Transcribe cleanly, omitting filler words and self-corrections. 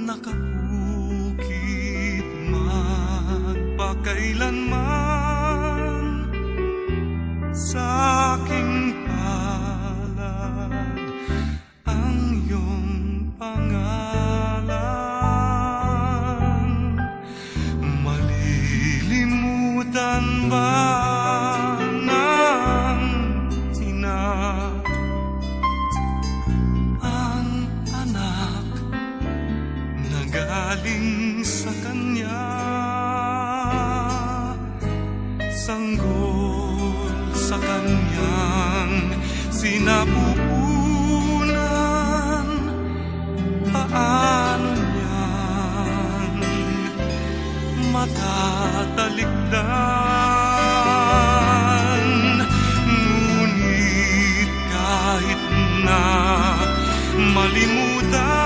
nakabukit magpakailanman sa aking palad ang iyong pangalan. Malilimutan ba ng ina ang anak na galing sa kanya? Sanggol sa kanyang sinapupunan, paano niyang matatalikdan? Ngunit kahit na malimutan